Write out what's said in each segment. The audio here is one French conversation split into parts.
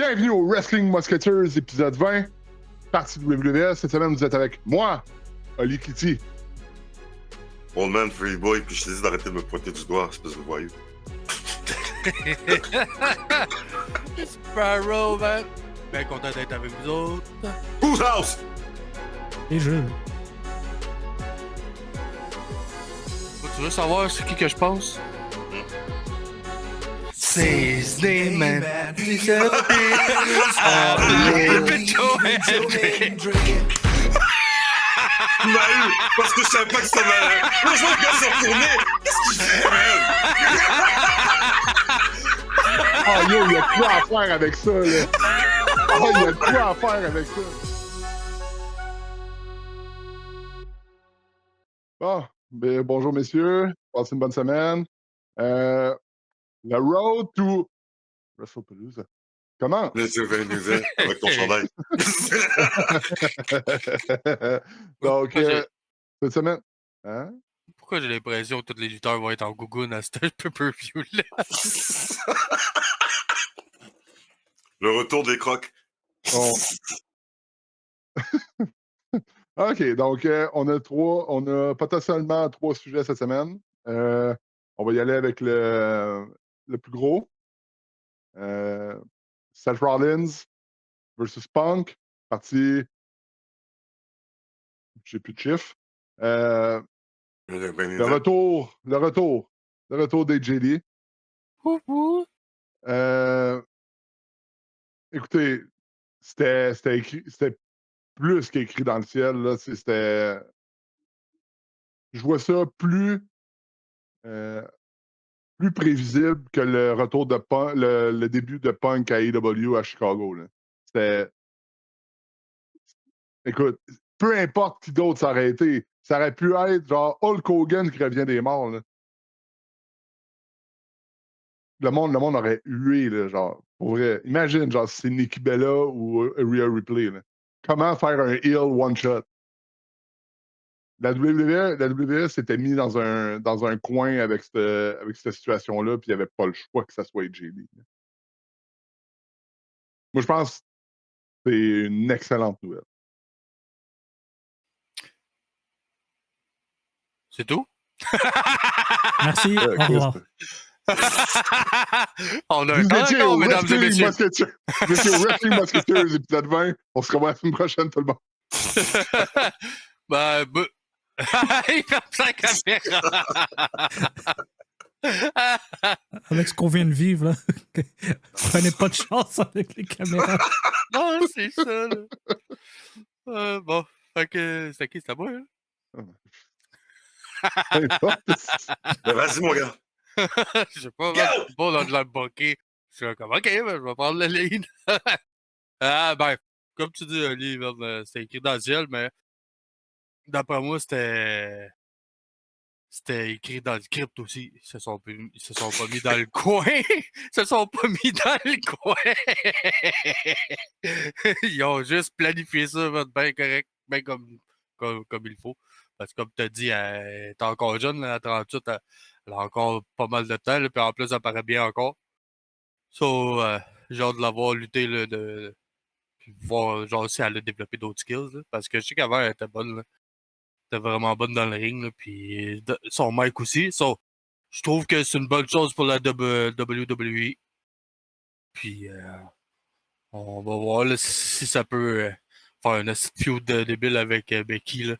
Bienvenue au Wrestling Musketeers, épisode 20, partie de WWE. Cette semaine, vous êtes avec moi, Oli Kitty. Old man, free boy, puis je t'ai dit d'arrêter de me pointer du doigt, espèce de voyou. Sparrow, man. Bien content d'être avec vous autres. Whose house? Et je. Tu veux savoir c'est qui que je pense? C'est Slayman. Mahu, parce que je savais pas que c'était malin. Le jour où le gars s'est retourné, qu'est-ce qu'il fait, man? Ah yo, il y a quoi à faire avec ça, là? Ah, il y a quoi à faire avec ça? Bon, ben, bonjour messieurs, passez une bonne semaine. La road to WrestlePalooza. Comment? Le souvenir avec ton chandail. Donc, cette semaine. Hein? Pourquoi j'ai l'impression que tous les lutteurs vont être en gougoune à ce pay-per-view-là? Le retour des crocs. On... OK, donc on a potentiellement 3 sujets cette semaine. On va y aller avec le plus gros. Seth Rollins versus Punk, partie. J'ai plus de chiffres. Le retour des JD. Écoutez, c'était écrit, c'était plus qu'écrit dans le ciel, là. C'était. Je vois ça plus prévisible que le retour de Punk, le début de Punk à AEW à Chicago, là. C'était. Écoute, peu importe qui d'autre ça aurait été, ça aurait pu être genre Hulk Hogan qui revient des morts, là. Le monde aurait hué, là, genre, pour vrai. Imagine, genre, si c'est Nikki Bella ou Rhea Ripley, là. Comment faire un heel one-shot? La WWE s'était mis dans un coin avec cette situation-là, puis il n'y avait pas le choix que ça soit JD. Moi, je pense que c'est une excellente nouvelle. C'est tout? Merci, au revoir. On a Vous un temps étiez encore, au mesdames et Wrestling messieurs. Musketeers. Vous étiez au Wrestling Musketeers, épisode 20. On se revoit la semaine prochaine, tout le monde. Il ferme sa caméra. Avec ce qu'on vient de vivre, là, prenez pas de chance avec les caméras. Non, c'est ça, là. Bon, fait que c'est qui? C'est à moi, hein? Peu importe. Ben vas-y, mon gars. Je sais pas, man, bon, là, de la bokeh. Je suis comme, OK, ben, je vais prendre la ligne. Ben, comme tu dis, Oli, c'était écrit dans le ciel, mais d'après moi, c'était écrit dans le script aussi. Ils se sont pas mis dans le coin. Ils se sont pas mis dans le coin. Ils ont juste planifié ça, bien correct, bien comme il faut. Parce que comme tu as dit, elle est encore jeune, là, à 38, elle a encore pas mal de temps, là, puis en plus, elle paraît bien encore. So, j'ai hâte de la voir lutter, là, puis voir genre, si elle a développé d'autres skills. Là, parce que je sais qu'avant, elle était bonne. Là. Elle était vraiment bonne dans le ring. Là, puis son mic aussi. So, je trouve que c'est une bonne chose pour la WWE. Puis, on va voir là, si ça peut faire un feud débile avec Becky. Là.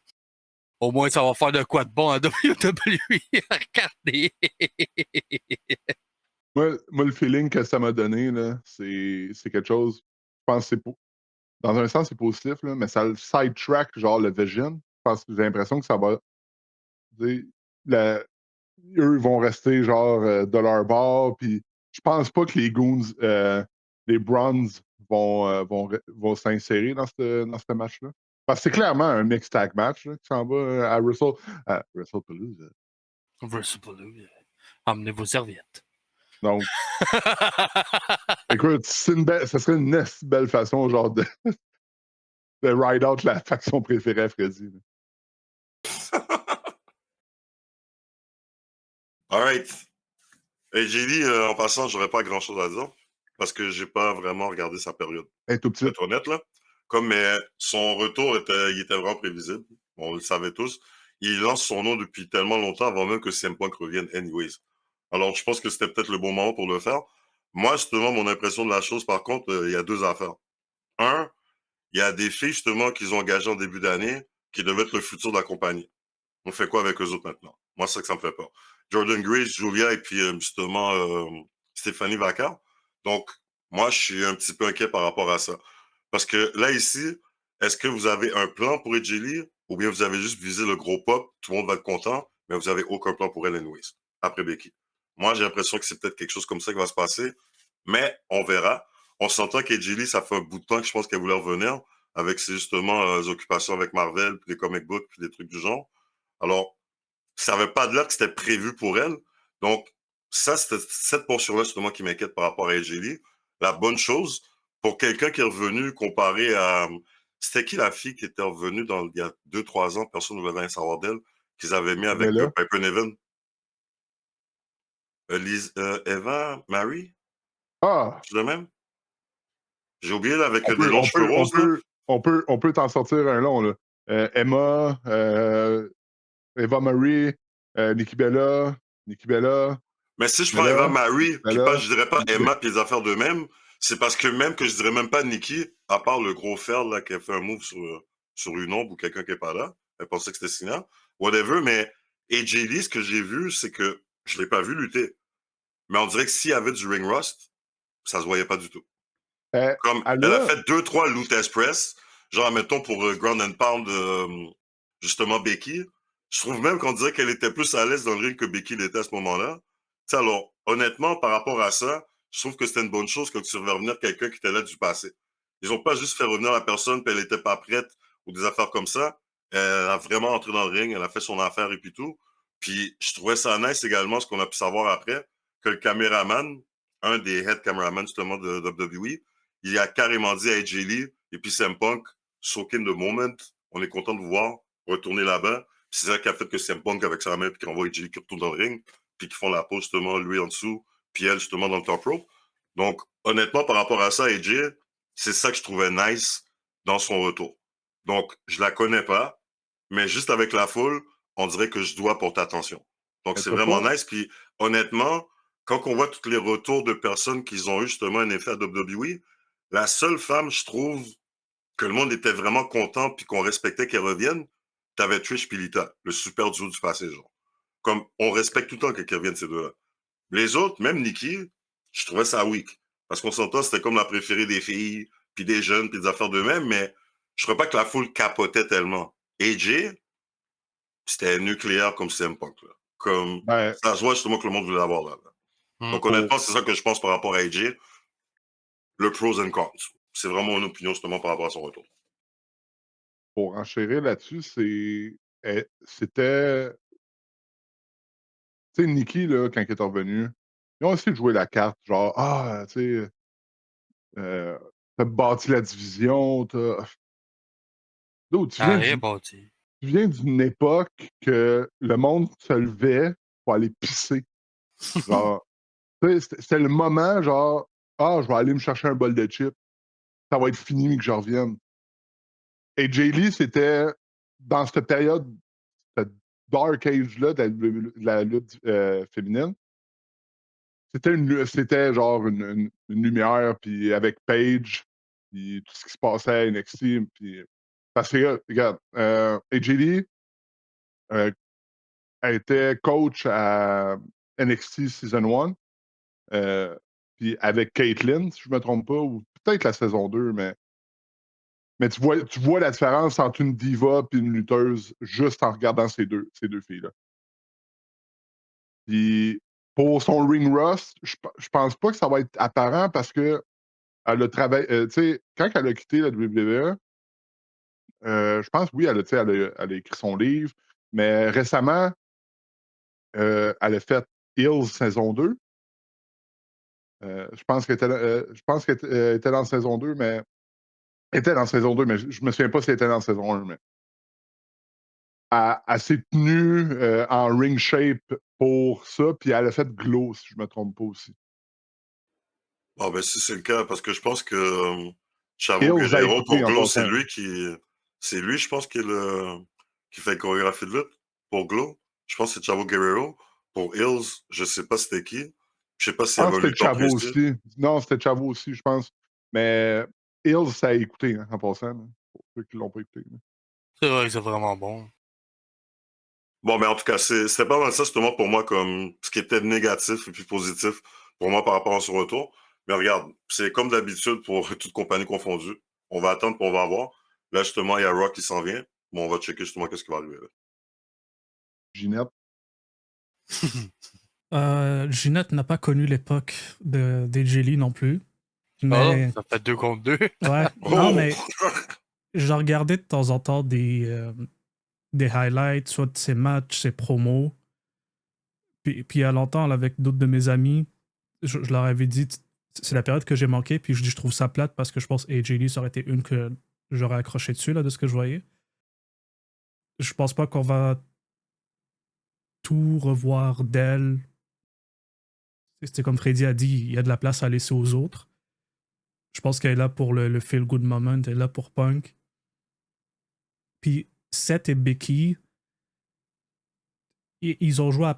Au moins, ça va faire de quoi de bon à WWE. Regardez. Moi, le feeling que ça m'a donné, là, c'est quelque chose. Je pense que dans un sens, c'est positif, là, mais ça le sidetrack, genre le Vision. Parce que j'ai l'impression que ça va. Eux vont rester genre de leur bord. Puis je pense pas que les Goons, les Bronze vont s'insérer dans ce match-là. Parce que c'est clairement un mixed tag match là, qui s'en va à WrestlePalooza. WrestlePalooza. Emmenez vos serviettes. Donc, écoute, ça serait une belle façon, genre, de ride out la faction préférée à Freddy. Alright. Et JD, en passant, j'aurais pas grand chose à dire. parce que j'ai pas vraiment regardé sa période. Elle est tout Pour petite. être honnête, là. Comme mais son retour il était vraiment prévisible. On le savait tous. Il lance son nom depuis tellement longtemps avant même que CM Punk revienne anyways. Alors, je pense que c'était peut-être le bon moment pour le faire. Moi, justement, mon impression de la chose, par contre, il y a deux affaires. Un, il y a des filles, justement, qu'ils ont engagées en début d'année, qui devaient être le futur de la compagnie. On fait quoi avec eux autres maintenant? Moi, c'est ça que ça me fait peur. Jordan Grace, Julia et puis, justement, Stéphanie Vaca. Donc, moi, je suis un petit peu inquiet par rapport à ça. Parce que là, ici, est-ce que vous avez un plan pour AJ Lee ou bien vous avez juste visé le gros pop, tout le monde va être content, mais vous avez aucun plan pour elle anyways, après Becky? Moi, j'ai l'impression que c'est peut-être quelque chose comme ça qui va se passer, mais on verra. On s'entend qu'AJ Lee, ça fait un bout de temps que je pense qu'elle voulait revenir avec ses justement occupations avec Marvel, puis les comic books, puis des trucs du genre. Alors, ça avait pas de l'air que c'était prévu pour elle. Donc, ça, c'était cette portion-là, justement, qui m'inquiète par rapport à AJ Lee. La bonne chose, pour quelqu'un qui est revenu comparé à... C'était qui la fille qui était revenue il y a 2-3 ans, personne ne voulait rien savoir d'elle, qu'ils avaient mis avec Bella. Piper Niven? Eva, Marie? Ah! C'est le même? J'ai oublié, là, avec On des peut, longs on cheveux peut, on roses, là. peut, on peut t'en sortir un long, là. Emma, Eva Marie, Nikki Bella, Mais si je prends Eva Bella, Marie, puis pas, Bella, je dirais pas Be- Emma, puis les affaires de même, c'est parce que même que je dirais même pas Nikki, à part le gros fer là qui a fait un move sur une ombre ou quelqu'un qui est pas là, elle pensait que c'était Sina, whatever, mais AJ Lee, ce que j'ai vu, c'est que je l'ai pas vu lutter. Mais on dirait que s'il y avait du ring rust, ça se voyait pas du tout. elle, Comme, elle elle a a, fait 2-3 loot express, genre, mettons, pour Ground and Pound, justement, Becky. Je trouve même qu'on dirait qu'elle était plus à l'aise dans le ring que Becky l'était à ce moment-là. Tu sais, alors, honnêtement, par rapport à ça, je trouve que c'était une bonne chose quand tu fais revenir quelqu'un qui était là du passé. Ils ont pas juste fait revenir la personne puis elle était pas prête ou des affaires comme ça. Elle a vraiment entré dans le ring, elle a fait son affaire et puis tout. Puis, je trouvais ça nice également, ce qu'on a pu savoir après, que le caméraman, un des head caméramans justement de WWE, il a carrément dit à AJ Lee et puis CM Punk, soak in the moment, on est content de vous voir, retourner là-bas. C'est ça qui a fait que CM Punk avec sa main puis qui envoie AJ Lee qui retourne dans le ring, puis qui font la pause justement, lui en dessous, puis elle justement dans le top rope. Donc, honnêtement, par rapport à ça, AJ, c'est ça que je trouvais nice dans son retour. Donc, je la connais pas, mais juste avec la foule, on dirait que je dois porter attention. Donc, elle c'est t'a vraiment pas, nice. Puis, honnêtement, quand on voit tous les retours de personnes qui ont eu justement un effet à WWE, la seule femme, je trouve, que le monde était vraiment content puis qu'on respectait qu'elle revienne, t'avais Trish puis Lita, le super duo du passé, genre. Comme, on respecte tout le temps qu'elles reviennent, ces deux-là. Les autres, même Nikki, je trouvais ça weak. Parce qu'on s'entend, c'était comme la préférée des filles, puis des jeunes, puis des affaires d'eux-mêmes, mais je trouvais pas que la foule capotait tellement. AJ, c'était nucléaire comme CM Punk, là. Comme, ben, ça se voit justement que le monde voulait l'avoir là. Hmm. Donc, pour, honnêtement, c'est ça que je pense par rapport à AJ. Le pros and cons. C'est vraiment une opinion justement par rapport à son retour. pour enchérir là-dessus, c'était, tu sais, Nikki, là, quand elle est revenue, ils ont essayé de jouer la carte, genre, ah, tu sais, t'as bâti la division, Dude, Ah, rien bâti. tu viens d'une époque que le monde se levait pour aller pisser. Genre, tu sais, c'était le moment, genre, ah, je vais aller me chercher un bol de chips. Ça va être fini que je revienne. Et Jay Lee, c'était dans cette période, cette dark age-là de la lutte féminine. C'était genre une lumière, puis avec Paige, puis tout ce qui se passait à NXT. Puis, parce que, regarde, AJ Lee, elle était coach à NXT Season 1, puis avec Caitlyn, si je me trompe pas, ou peut-être la saison 2, mais tu vois la différence entre une diva et une lutteuse juste en regardant ces deux filles-là. Puis pour son ring rust, je pense pas que ça va être apparent parce que elle a travaillé, tu sais, quand elle a quitté la WWE, je pense, oui, elle a écrit son livre, mais récemment, elle a fait Hills saison 2. Je pense qu'elle était dans saison 2, mais elle était dans saison 2, mais je me souviens pas si elle était dans saison 1. Mais elle s'est tenue en ring shape pour ça, puis elle a fait Glow, si je me trompe pas aussi. Ah, ben, si c'est le cas, parce que je pense que Chavo Hills a Guerrero écouté pour en Glow, passant. c'est lui, je pense, qui fait la chorégraphie de lutte pour Glow. Je pense que c'est Chavo Guerrero. Pour Hills, je sais pas c'était qui. Je sais pas s'il y Ah, avait un c'était lutteur Chavo précis. aussi. Non, c'était Chavo aussi, je pense. Mais Hills, ça a écouté, hein, en passant. Là, pour ceux qui l'ont pas écouté. Là. C'est vrai que c'est vraiment bon. Bon, mais en tout cas, c'était pas mal ça, justement, pour moi, comme ce qui était négatif et puis positif pour moi par rapport à son retour. Mais regarde, c'est comme d'habitude pour toute compagnie confondue. On va attendre puis on va voir. Là, justement, il y a Rock qui s'en vient. Bon, on va checker justement qu'est-ce qui va arriver là. Ginette. Ginette n'a pas connu l'époque des Jelly non plus. Ah, Mais, ça fait 2 contre 2. ouais. Non, mais je regardais de temps en temps des highlights, soit de ses matchs, ses promos. Puis il y a longtemps, là, avec d'autres de mes amis, je leur avais dit, c'est la période que j'ai manqué, puis je dis, je trouve ça plate parce que je pense que AJ Lee, ça aurait été une que j'aurais accroché dessus, là, de ce que je voyais. Je pense pas qu'on va tout revoir d'elle. C'est comme Freddy a dit, il y a de la place à laisser aux autres. Je pense qu'elle est là pour le feel-good moment, elle est là pour Punk. Puis Seth et Becky, ils ont joué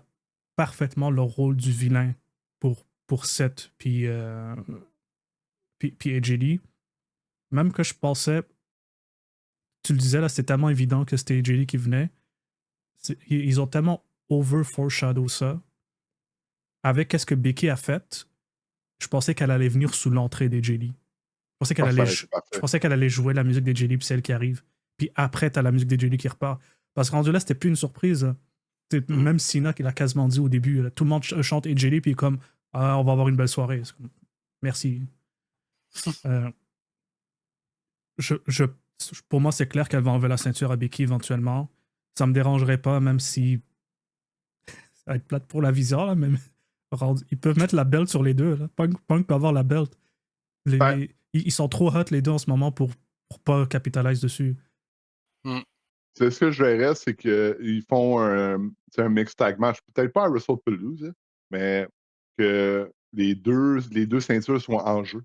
parfaitement leur rôle du vilain pour Seth puis AJ Lee. Même que je pensais, tu le disais là, c'était tellement évident que c'était AJ Lee qui venait. Ils ont tellement over-foreshadow ça. Avec ce que Becky a fait, je pensais qu'elle allait venir sous l'entrée d'AJ Lee. Ah, ça aurait été Je parfait. pensais qu'elle allait jouer la musique des Jelly puis celle qui arrive. Puis après, t'as la musique des Jelly qui repart. Parce que rendu là, c'était plus une surprise. Même Cena qui l'a quasiment dit au début, tout le monde chante et Jelly puis comme on va avoir une belle soirée. Comme, merci. Euh, je, pour moi, c'est clair qu'elle va enlever la ceinture à Becky éventuellement. Ça me dérangerait pas, même si ça va être plate pour la vision, là, mais ils peuvent mettre la belt sur les deux. Là. Punk peut avoir la belt. Ben, Ils sont trop hot les deux en ce moment pour pas capitaliser dessus. c'est ce que je verrais, c'est qu'ils font un mix tag match. Peut-être pas à WrestlePalooza, mais que les deux ceintures soient en jeu.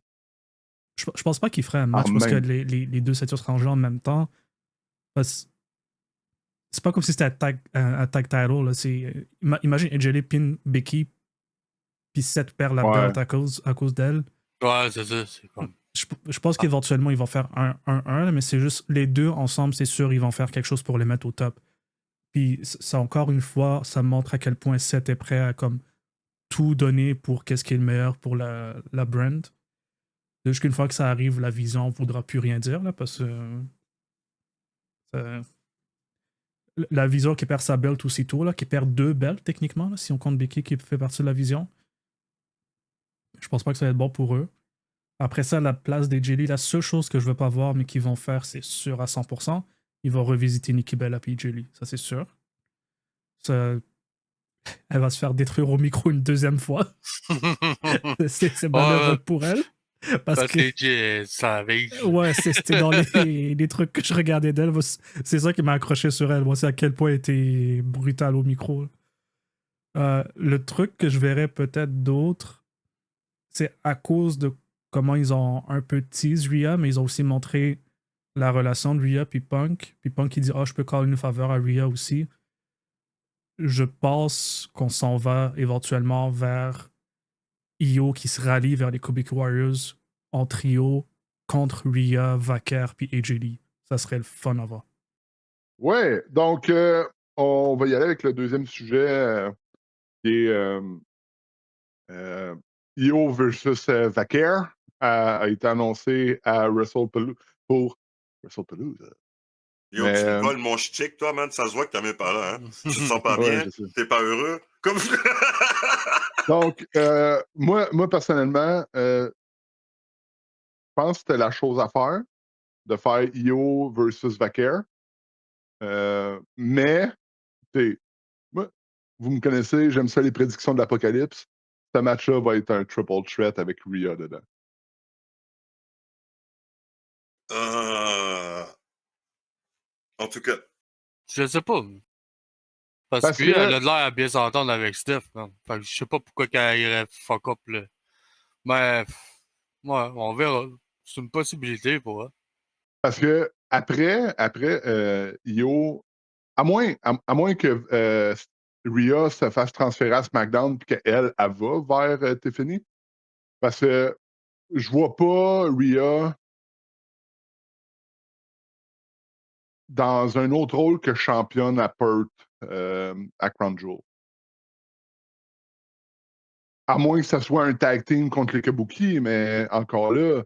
Je pense pas qu'il ferait un En match parce que même. les deux ceintures seraient en jeu en même temps. C'est pas comme si c'était un tag title. Là. Imagine AJ Lee pin Becky, puis Seth perd la Ouais. belt à cause d'elle. Ouais, c'est ça. C'est comme... Je pense qu'éventuellement, ils vont faire un 1-1, mais c'est juste les deux ensemble, c'est sûr, ils vont faire quelque chose pour les mettre au top. Puis ça, encore une fois, ça montre à quel point Seth est prêt à comme tout donner pour qu'est-ce qui est le meilleur pour la brand. Jusqu'une fois que ça arrive, la vision ne voudra plus rien dire, là, parce que la vision qui perd sa belt aussitôt, là, qui perd 2 belts techniquement, là, si on compte Becky qui fait partie de la vision. Je pense pas que ça va être bon pour eux. Après ça, la place des Jelly, la seule chose que je veux pas voir, mais qu'ils vont faire, c'est sûr à 100%, ils vont revisiter Nikki Bella et Jelly. Ça, c'est sûr. Ça, elle va se faire détruire au micro une deuxième fois. C'est malheureux pour elle. Parce que, ça avait... ouais, c'était dans les trucs que je regardais d'elle. C'est ça qui m'a accroché sur elle. Moi, c'est à quel point elle était brutale au micro. Le truc que je verrais peut-être d'autre, c'est à cause de comment ils ont un peu tease Rhea, mais ils ont aussi montré la relation de Rhea puis Punk. Puis Punk, il dit « Ah, je peux call une faveur à Rhea aussi. » Je pense qu'on s'en va éventuellement vers Io qui se rallie vers les Quebec Warriors en trio contre Rhea, Vaquer puis AJ Lee. Ça serait le fun à voir. Ouais, donc on va y aller avec le deuxième sujet qui est Io versus Vaquer a été annoncé à WrestlePalooza pour WrestlePalooza. Yo, Mais, tu me voles mon chick, toi, man. Ça se voit que t'as même pas là, hein. Tu te sens pas ouais, bien? je sais. T'es pas heureux? Comme... Donc, moi, personnellement, je pense que c'était la chose à faire, de faire Io versus Vaquer. Mais, moi, vous me connaissez, j'aime ça les prédictions de l'apocalypse. Ce match-là va être un triple threat avec Rhea dedans. En tout cas. Je sais pas. Parce que elle a l'air à bien s'entendre avec Steph. Hein. Fait que je sais pas pourquoi qu'elle irait fuck up. Là. Mais Ouais, on verra. C'est une possibilité pour eux. Parce que après Io, à moins que Rhea se fasse transférer à SmackDown et qu'elle, elle va vers Tiffany. Parce que je vois pas Rhea dans un autre rôle que championne à Perth à Crown Jewel. À moins que ça soit un tag team contre les Kabuki, mais encore là,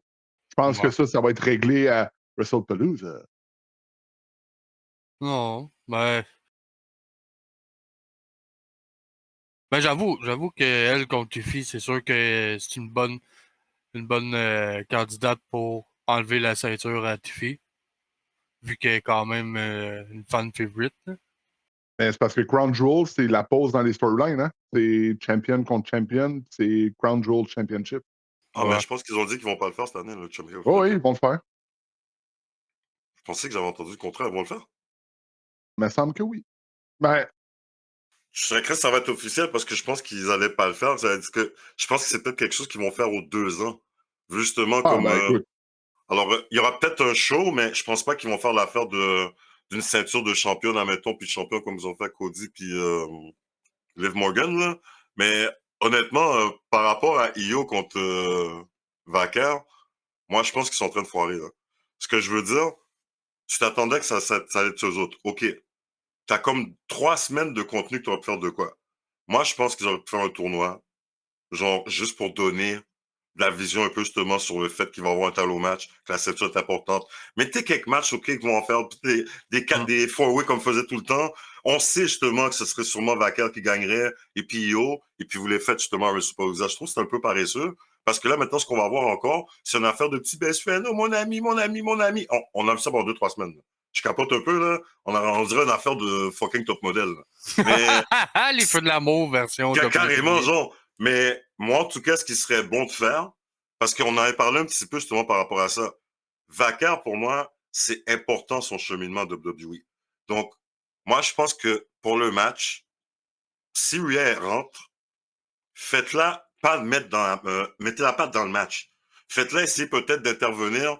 je pense que Ouais. ça va être réglé à WrestlePalooza. Non, ben j'avoue qu'elle contre Tiffy, c'est sûr que c'est une bonne candidate pour enlever la ceinture à Tiffy, vu qu'elle est quand même une fan favorite. Là. Mais c'est parce que Crown Jewel, c'est la pause dans les storylines, hein? C'est champion contre champion, c'est Crown Jewel Championship. Ah, mais Ouais. je pense qu'ils ont dit qu'ils vont pas le faire cette année, le Champion. Oh, oui, ils vont le faire. Je pensais que j'avais entendu le contraire, ils vont le faire. Il me semble que oui. Ben, Je serais craint que ça va être officiel parce que je pense qu'ils allaient pas le faire. Je pense que c'est peut-être quelque chose qu'ils vont faire aux 2 ans. Justement, comme. ben écoute, Alors, il y aura peut-être un show, mais je pense pas qu'ils vont faire l'affaire d'une ceinture de champion, admettons, puis de champion comme ils ont fait Cody puis Liv Morgan, là. Mais honnêtement, par rapport à Io contre Vacker, moi, je pense qu'ils sont en train de foirer, là. Ce que je veux dire, tu t'attendais que ça allait être eux autres. OK. T'as comme 3 semaines de contenu que tu vas faire de quoi? Moi, je pense qu'ils auraient pu faire un tournoi, genre, juste pour donner de la vision un peu justement sur le fait qu'il va y avoir un tel au match, que la ceinture est importante. Mettez quelques matchs, OK, qu'ils vont en faire des four-way comme faisait tout le temps. On sait justement que ce serait sûrement Vacker qui gagnerait, et puis Io, et puis vous les faites justement à WrestlePalooza. Je trouve que c'est un peu paresseux, parce que là, maintenant, ce qu'on va voir encore, c'est une affaire de petits best friends. Oh, mon ami, mon ami, mon ami. On a vu ça pendant 2-3 semaines. Là. Je capote un peu, là. On dirait une affaire de fucking top model. Là. Mais Les feux de l'amour version carrément, WWE. genre. Mais moi, en tout cas, ce qui serait bon de faire, parce qu'on avait parlé un petit peu justement par rapport à ça. Vacar, pour moi, c'est important son cheminement de WWE. Donc, moi, je pense que pour le match, si Rhea rentre, faites-la pas mettre mettez-la pas dans le match. Faites-la essayer peut-être d'intervenir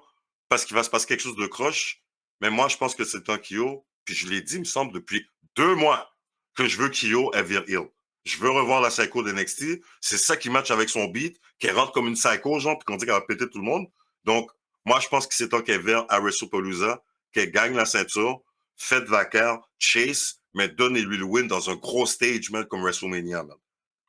parce qu'il va se passer quelque chose de croche. Mais moi, je pense que c'est un Kyo. Puis je l'ai dit, il me semble, depuis 2 mois que je veux Kyo, elle vire heel. Je veux revoir la psycho d'NXT. C'est ça qui match avec son beat, qu'elle rentre comme une psycho, genre, puis qu'on dit qu'elle va péter tout le monde. Donc, moi, je pense que c'est temps qu'elle vire à WrestlePalooza, qu'elle gagne la ceinture, faites vacar, chase, mais donnez-lui le win dans un gros stage, man, comme WrestleMania, man.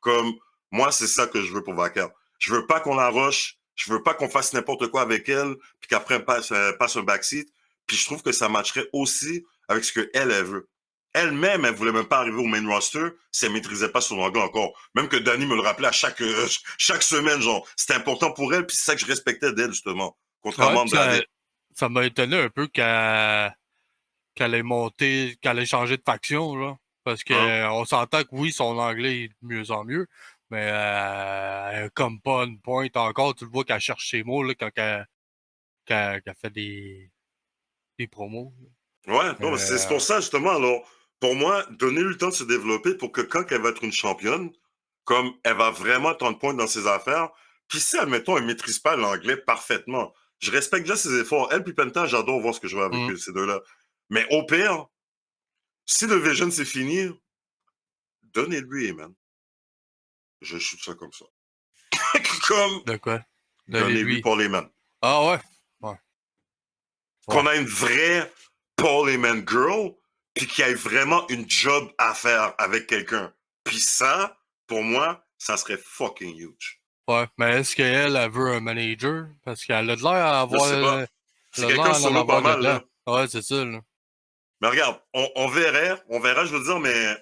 Comme, moi, c'est ça que je veux pour Vacar. Je veux pas qu'on la rush. Je veux pas qu'on fasse n'importe quoi avec elle, puis qu'après, elle passe un backseat. Puis je trouve que ça matcherait aussi avec ce qu'elle, elle veut. Elle-même, elle voulait même pas arriver au main roster si elle maîtrisait pas son anglais encore. Même que Danny me le rappelait à chaque semaine, genre. C'était important pour elle, puis c'est ça que je respectais d'elle, justement. Ouais, Contrairement à puis Andrade. ça m'a étonné un peu qu'elle ait monté, qu'elle ait changé de faction, là. Parce que Hein? on s'entend que oui, son anglais est de mieux en mieux, mais elle a comme pas une pointe encore. Tu le vois qu'elle cherche ses mots là, quand qu'elle fait des promos. Ouais, non, mais c'est Euh, pour ça, justement. Alors, pour moi, donnez-lui le temps de se développer pour que quand elle va être une championne, comme elle va vraiment être en point dans ses affaires, puis si, admettons, elle maîtrise pas l'anglais parfaitement, je respecte déjà ses efforts. Elle puis Penta, j'adore voir ce que je vois avec hum. eux, ces deux-là. Mais au pire, si le Vision c'est fini, donnez-lui, man. Je shoot ça comme ça. Comme, De quoi? donnez-lui Donnez-lui. Paul Heyman. Ah ouais? Ouais. Ouais. Qu'on a une vraie Paul Heyman girl, puis qu'il y ait vraiment une job à faire avec quelqu'un. Puis ça, pour moi, ça serait fucking huge. Ouais. Mais est-ce qu'elle elle veut un manager? Parce qu'elle a de l'air à Je avoir sais pas. elle C'est a de quelqu'un l'air d'en solo pas avoir mal, dedans. là. Ouais, c'est ça, là. Mais regarde, on verra, je veux dire, mais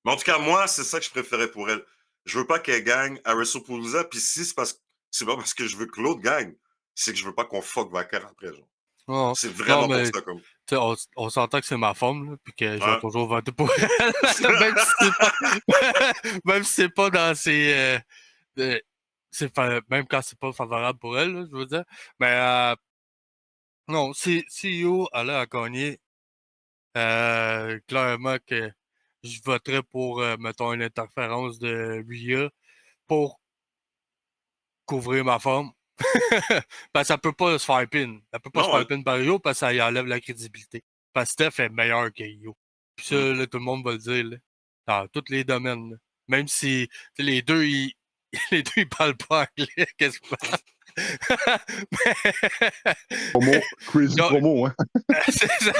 en tout cas, moi, c'est ça que je préférais pour elle. Je veux pas qu'elle gagne à WrestlePalooza, puis si c'est pas parce que je veux que l'autre gagne, c'est que je veux pas qu'on fuck Vacar après, genre. Non, C'est non, vraiment pour mais ça, comme. tu sais, on s'entend que c'est ma femme, là, puis que je vais Hein? toujours voter pour elle, même si c'est pas, même si c'est pas dans ses, même quand c'est pas favorable pour elle, là, je veux dire. Mais non, si Yo allait à gagner, clairement que je voterais pour, mettons, une interférence de Rhea pour couvrir ma femme. Ben, ça peut pas se faire pin. Ça peut pas se Non, faire pin par Io parce que ça y enlève la crédibilité. Parce que Steph est meilleur que Io. Puis ça, là, tout le monde va le dire, là. Dans tous les domaines, là. Même si tu sais, les deux, ils... les deux, ils parlent pas anglais. Qu'est-ce que Promo, crazy Non. promo, hein. C'est ça.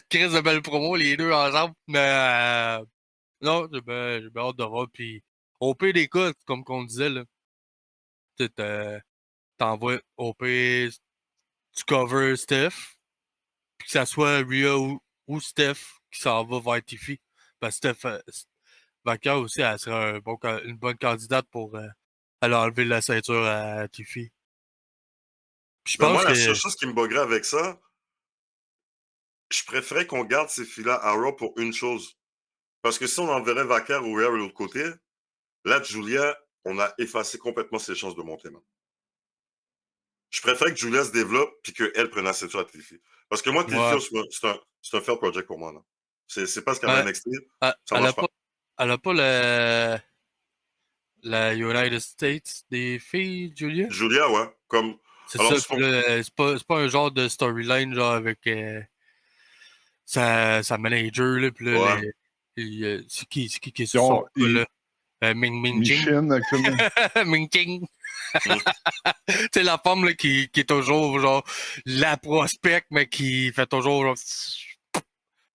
Chris de belle promo, les deux ensemble. Mais non, j'ai bien hâte de voir. Puis au pire des cas, comme qu'on disait, là, tu t'envoies au pire, tu cover Steph, puis que ça soit Rhea ou Steph qui s'en va vers Tiffy. Parce que Steph Vaca aussi, elle serait une bonne candidate pour aller enlever la ceinture à Tiffy. Puis je mais pense moi, la que. seule chose qui me buggerait avec ça, je préférais qu'on garde ces filles-là à Raw pour une chose. Parce que si on enverrait Vacar ou Rhea de l'autre côté, là, Julia, on a effacé complètement ses chances de monter, man. Je préfère que Julia se développe puis qu'elle prenne la ceinture à Tiffy. Parce que moi, Tiffy, Ouais. c'est un fair project pour moi. Là. C'est pas ce qu'elle Ben, a NXT. elle, Ça elle a marche pas, pas. elle a pas la United States des filles, Julia. Julia, ouais. Comme... C'est Alors, ça. Puis là, c'est pas un genre de storyline genre avec sa manager, là. Puis là, Ouais. c'est qui est Ils sur son ont cas, là? Ming Ching. Michin, actuellement. Ming Ching. Tu sais, la femme là, qui est toujours genre la prospect, mais qui fait toujours genre.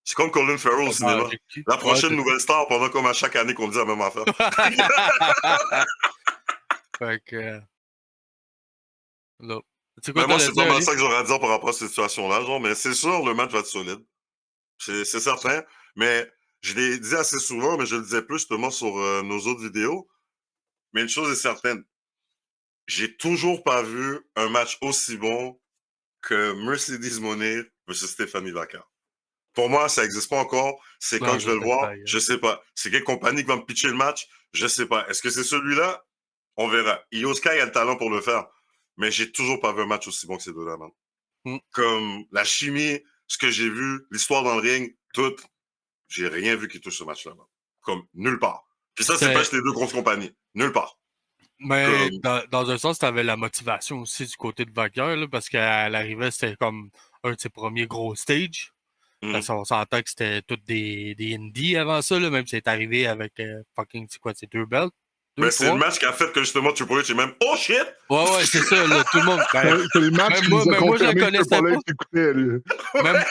C'est comme Colin Farrell au cinéma. La prochaine nouvelle star pendant comme à chaque année qu'on dit la même affaire. Fait que. Là. C'est Mais quoi moi, t'allais c'est pas dire, mal Ali? ça que j'aurais à dire par rapport à cette situation-là. Genre, mais c'est sûr, le match va être solide. C'est certain. Mais je l'ai dit assez souvent, mais je le disais plus justement sur nos autres vidéos. Mais une chose est certaine. J'ai toujours pas vu un match aussi bon que Mercedes Moné versus Stéphanie Vaca. Pour moi, ça n'existe pas encore. C'est quand Non, que je vais le voir, pas, je sais pas. C'est quelle compagnie qui va me pitcher le match, je sais pas. Est-ce que c'est celui-là? On verra. Io Sky a le talent pour le faire. Mais j'ai toujours pas vu un match aussi bon que ces deux-là, man. Comme la chimie, ce que j'ai vu, l'histoire dans le ring, tout, j'ai rien vu qui touche ce match-là, man. Comme nulle part. Puis ça, c'est pas juste les deux grosses compagnies. Nulle part. Mais Comme... dans un sens, tu avais la motivation aussi du côté de Wagner, là, parce qu'à l'arrivée, c'était comme un de ses premiers gros stages. Parce qu'on s'entend que c'était toutes des indies avant ça, là, même si c'est arrivé avec fucking, c'est quoi, c'est 2 belts? Mais c'est le match qui a fait que justement Triple H est même oh shit! Ouais, c'est ça, là, tout le monde. C'est les matchs qui nous a moi, je la confirmé que connaissais Triple pas. H écoutait, lui.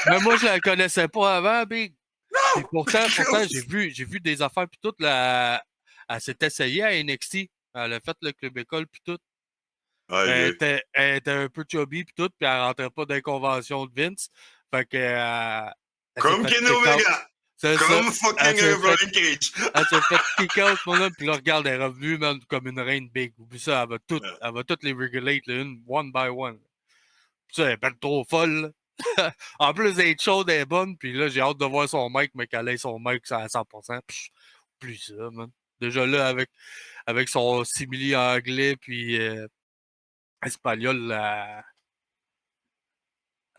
Même moi, je la connaissais pas avant, Big. Et pourtant, j'ai vu des affaires, puis tout, là, elle s'est essayée à NXT. Elle a fait le club école, puis tout. Elle était un peu chubby, puis tout, puis elle rentrait pas dans les conventions de Vince. Fait que. Comme Kenny Omega! Comme fucking Brian Cage! Elle s'est fait kick out, mon homme, puis là, regarde, elle est revenue, man, comme une reine big. Oublie ça, elle va toutes les regulate, là, one by one. Puis ça, elle est pas trop folle, là. En plus d'être chaude, elle est bonne, puis là, j'ai hâte de voir son mic, mais qu'elle ait son mic à 100%. Plus ça, man. Déjà là, avec son simili anglais, puis espagnol, là,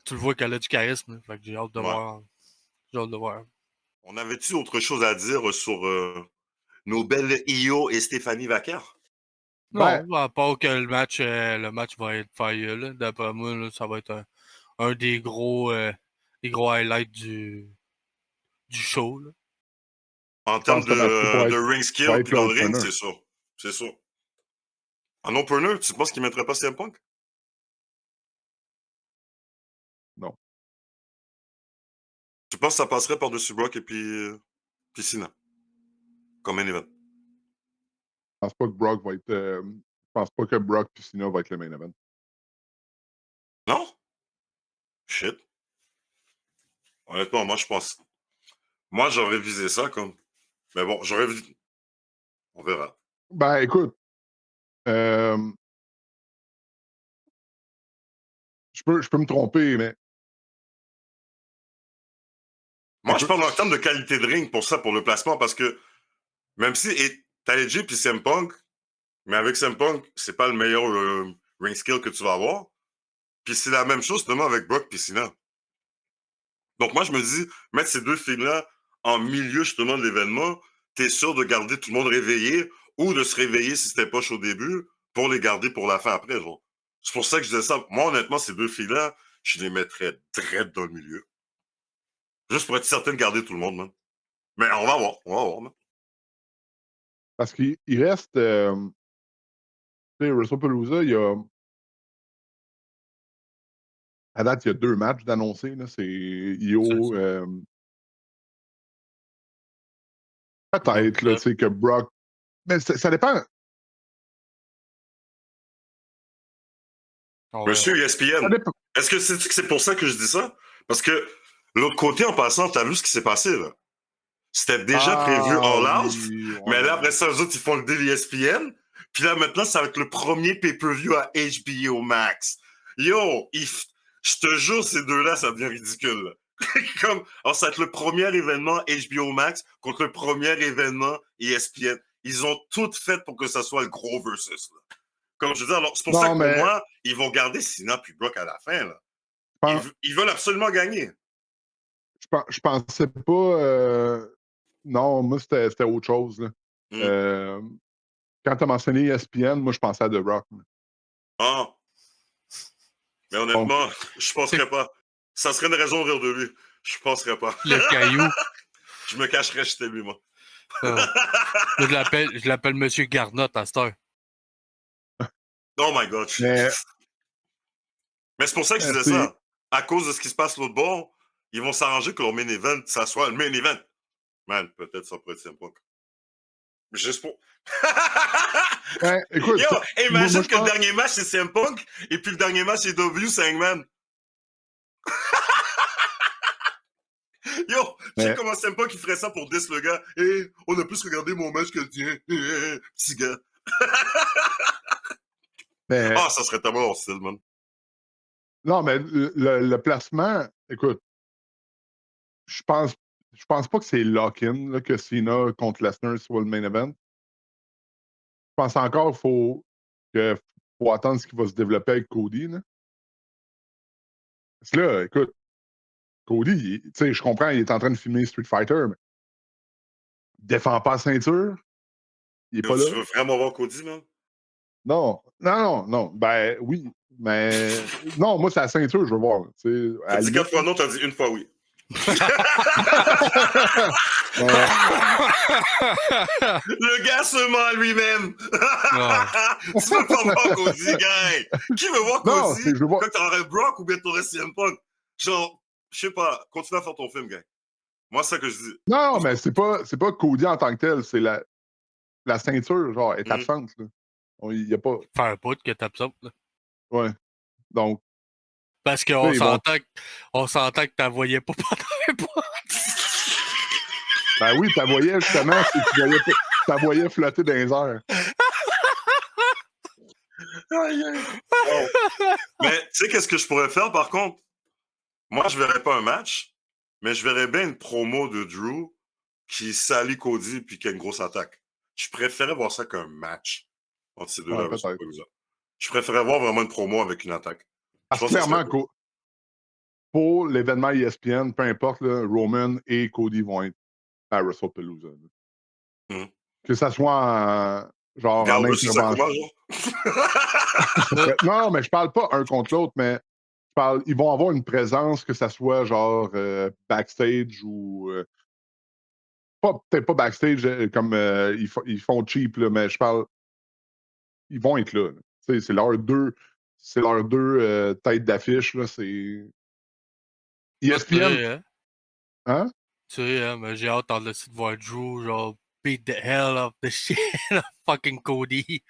tu le vois qu'elle a du charisme, fait que j'ai hâte de voir. J'ai hâte de voir. On avait-tu autre chose à dire sur nos belles Io et Stéphanie Vaquer? Non, à part que le match va être fire, là. D'après moi, là, ça va être un des gros highlights du show, là. En termes de ring skill puis dans le ring, c'est sûr. C'est sûr. En opener, tu penses qu'il ne mettrait pas CM Punk? Non. Tu penses que ça passerait par-dessus Brock et puis Cena? Comme un event? Je pense pas que Brock va être. Je pense pas que Brock et Cena va être le main event. Non? Shit. Honnêtement, moi, je pense. Moi, j'aurais visé ça comme. Mais bon, j'aurais vu. On verra. Ben, écoute. Je peux me tromper, mais. Moi, je parle en termes de qualité de ring pour ça, pour le placement, parce que même si t'as AJ puis CM Punk, mais avec CM Punk, c'est pas le meilleur ring skill que tu vas avoir. Puis c'est la même chose, justement, avec Brock puis Cena. Donc moi, je me dis, mettre ces deux filles-là en milieu, justement, de l'événement, t'es sûr de garder tout le monde réveillé ou de se réveiller si c'était pas chaud au début pour les garder pour la fin après, genre. C'est pour ça que je disais ça. Moi, honnêtement, ces deux filles-là, je les mettrais direct dans le milieu. Juste pour être certain de garder tout le monde, man. Mais on va voir, man. Parce qu'il reste. Tu sais, WrestlePalooza, il y a. À date, il y a 2 matchs d'annoncés. C'est C'est Io. ça. Peut-être là, tu sais, que Brock. Mais ça dépend. On Monsieur verra. Ça ESPN, dépend. est-ce que c'est pour ça que je dis ça? Parce que l'autre côté, en passant, t'as vu ce qui s'est passé, là? C'était déjà prévu Ah All Out, oui, mais là, ouais. après ça, eux autres, ils font le deal ESPN. Puis là, maintenant, ça va être le premier pay-per-view à HBO Max. Yo, je te jure, ces deux-là, ça devient ridicule, là. Comme, alors, ça va être le premier événement HBO Max contre le premier événement ESPN. Ils ont tout fait pour que ça soit le gros versus, là. Comme je veux dire, alors, c'est pour ça Non, que pour mais moi, ils vont garder Cena puis Brock à la fin, là. je pense- Ils veulent absolument gagner. je pensais pas. Non, moi, c'était autre chose. Là. Hmm. Quand tu as mentionné ESPN, moi, je pensais à The Rock. Ah, mais Donc, honnêtement, je penserais pas. Ça serait une raison de rire de lui. Je penserais pas. Le caillou. Je me cacherais chez lui, moi. Moi, je l'appelle Monsieur Garnotte à cette heure. Oh my God. mais Mais c'est pour ça que je disais c'est. ça. À cause de ce qui se passe l'autre bord, ils vont s'arranger que leur main event, ça soit le main event. Man, peut-être ça pourrait être CM Punk. Juste pour... Ben, écoute, Yo, imagine moi, je que le pense. dernier match, c'est CM Punk, et puis le dernier match, c'est W, c'est Hangman. Yo, tu sais Mais, comment CM Punk, il ferait ça pour 10 le gars. Eh, on a plus regardé mon match que le tien. Petit gars. mais, Ah, ça serait tellement leur style, man. non, mais le placement, écoute, je pense pas que c'est lock-in là, que Cena contre Lesnar soit le main event. Je pense encore qu'il faut attendre ce qui va se développer avec Cody. Là. Parce que là, écoute, Cody, tu sais, je comprends, il est en train de filmer Street Fighter, mais il défend pas la ceinture. Il est Yo, pas tu là. veux vraiment voir Cody, man? Non, non, non, non. Ben oui, mais non, moi, c'est la ceinture, je veux voir. Tu sais, à T'as la dit 4 limite. fois non, t'as dit une fois oui. Mais, Le gars se ment à lui-même. Ouais. Tu veux pas voir Cody, gars? Qui veut voir non, Cody c'est, je veux voir. quand t'aurais Brock ou bien t'aurais CM Punk? Genre, je sais pas, continue à faire ton film, gars. Moi, c'est ça que je dis. Non, mais c'est pas Cody en tant que tel, c'est la ceinture, genre, est absente. Là. Il y a pas. Faire un bout que t'absorbes. Là. Ouais. Donc, Parce tu qu'on sais, ils vont. s'entend que t'en voyais pas pendant un bout. Ben oui, t'as voyais justement, c'est que t'as voyais flotter dans les airs. Aïe, aïe. Oh. Mais tu sais, qu'est-ce que je pourrais faire par contre? Moi, je verrais pas un match, mais je verrais bien une promo de Drew qui salit Cody puis qui a une grosse attaque. Je préférais voir ça qu'un match entre ces deux-là. Ouais, peut-être. Je préférais voir vraiment une promo avec une attaque. Je Parce que pense que ça serait clairement, pour l'événement ESPN, peu importe, là, Roman et Cody vont être à WrestlePalooza. Mhm. Que ça soit genre en Regarde versus intervention. Akuma, genre. Non, mais je parle pas un contre l'autre, mais je parle, ils vont avoir une présence, que ça soit genre backstage ou. Peut-être pas backstage comme ils font cheap, là, mais je parle. Ils vont être là. Tu sais, c'est leurs deux. C'est leurs deux têtes d'affiche. Là, c'est. Moi, tu ESPN. sais, hein? Hein? Tu sais, hein, mais j'ai hâte de voir Drew, genre, beat the hell of the shit of fucking Cody.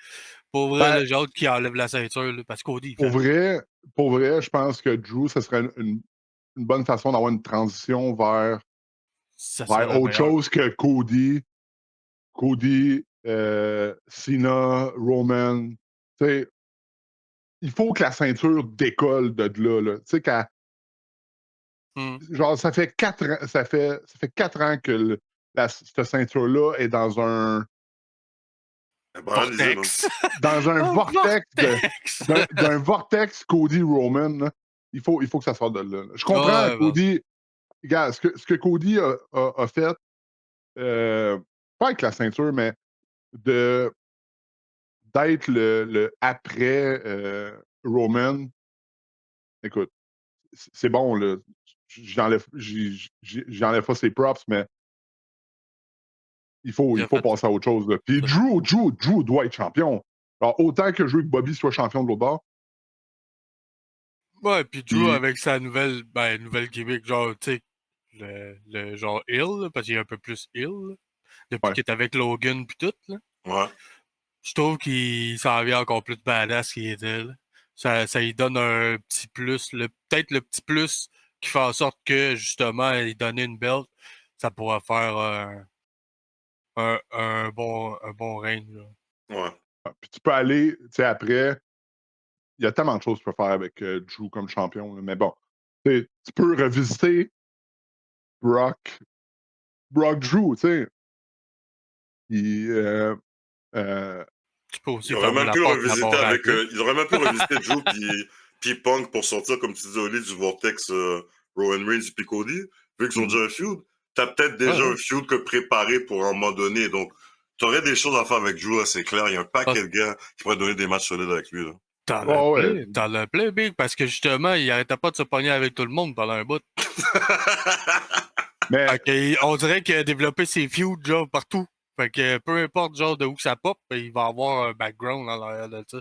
Pour vrai, Ben, là, j'ai hâte qu'il enlève la ceinture, là, parce que Cody, il pour fait. vrai, je pense que Drew, ce serait une bonne façon d'avoir une transition vers Ça serait la autre meilleure. chose que Cody. Cody, Cena, Roman. Tu sais, il faut que la ceinture décolle de là. Là. Tu sais, genre, ça fait 4 ans, ça fait 4 ans que cette ceinture-là est dans un Vortex. dans un Oh, vortex vortex. d'un vortex Cody Roman. Là. Il faut que ça sorte de là. Je comprends Ouais, Cody. Regarde, ce que Cody a fait, pas avec la ceinture, mais d'être le après Roman, écoute, c'est bon, là. J'enlève pas ses props, mais il faut passer à autre chose. Là. Puis Drew doit être champion. Alors, autant que je veux que Bobby soit champion de l'autre bord. Ouais, puis Drew avec sa nouvelle gimmick, genre, tu sais, le genre Hill, parce qu'il est un peu plus Hill, depuis qu'il est avec Logan pis tout, là. Ouais. Je trouve qu'il s'en vient encore plus badass qu'il était, là. Ça lui donne un petit plus, peut-être le petit plus qui fait en sorte que, justement, il donner une belt, ça pourra faire un bon règne, là. Ouais. Puis tu peux aller, tu sais, après, il y a tellement de choses que tu peux faire avec Drew comme champion. Là, mais bon, tu peux revisiter Brock Drew, tu sais. Tu peux aussi Il aurait fermer même la pu le porte revisiter d'abord à avec. deux. Il aurait même pu revisiter Drew puis Punk pour sortir, comme tu dis, au lit du Vortex Rowan Reigns puis Cody. Vu qu'ils ont déjà un feud, t'as peut-être déjà un feud que préparé pour un moment donné. Donc, t'aurais des choses à faire avec Drew, là, c'est clair. Il y a un paquet de gars qui pourraient donner des matchs solides avec lui. Là. T'en as plein, Big, parce que justement, il arrêtait pas de se pogner avec tout le monde pendant un bout. Mais on dirait qu'il a développé ses feuds, genre, partout. Fait que peu importe, genre, de où ça pop, il va avoir un background à l'arrière de ça.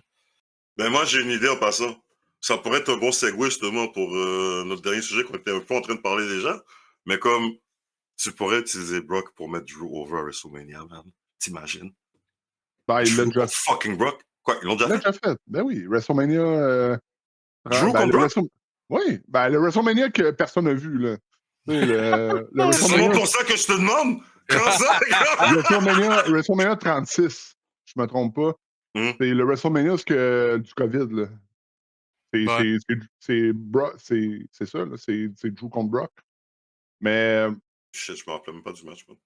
Ben, moi, j'ai une idée en passant. Ça pourrait être un bon segue, justement, pour notre dernier sujet qu'on était un peu en train de parler déjà. Mais comme tu pourrais utiliser Brock pour mettre Drew over à WrestleMania, man. T'imagines? ben, il l'a Drew déjà contre fucking Brock? Quoi, ils l'ont déjà fait? Ben oui, WrestleMania. Drew contre Brock? Oui, ben le WrestleMania que personne n'a vu, là. Tu sais, le C'est WrestleMania. sûrement pour ça que je te demande! Comment ça? WrestleMania 36, je me trompe pas. C'est le WrestleMania du COVID, là. C'est Brock, c'est ça, là. C'est Drew contre Brock. Mais. Shit, je me rappelle même pas du match, man.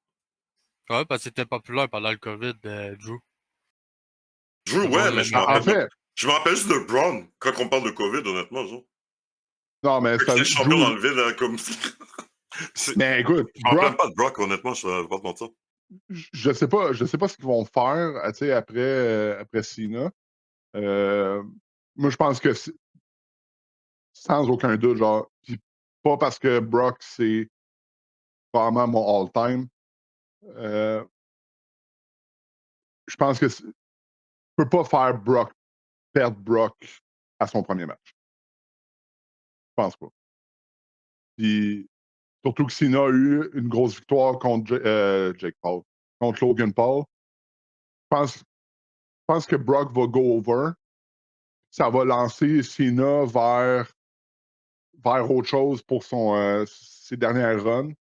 Ouais, parce que c'était populaire pendant le COVID, Drew. Drew, ouais, mais je me rappelle. En fait, je me rappelle juste de Braun quand on parle de COVID, honnêtement, genre. Non, mais c'est champion dans le vide, hein, comme. Mais écoute, je me rappelle pas de Brock, honnêtement, je vais pas te mentir. Je sais pas ce qu'ils vont faire après Cena. Moi, je pense que sans aucun doute, genre, pis pas parce que Brock, c'est probablement mon all-time. Je pense que tu peux pas faire perdre Brock à son premier match. Je pense pas. Puis, surtout que Cena a eu une grosse victoire contre Jake Paul, contre Logan Paul. Je pense que Brock va go over. Ça va lancer Cena vers autre chose pour ses dernières runs.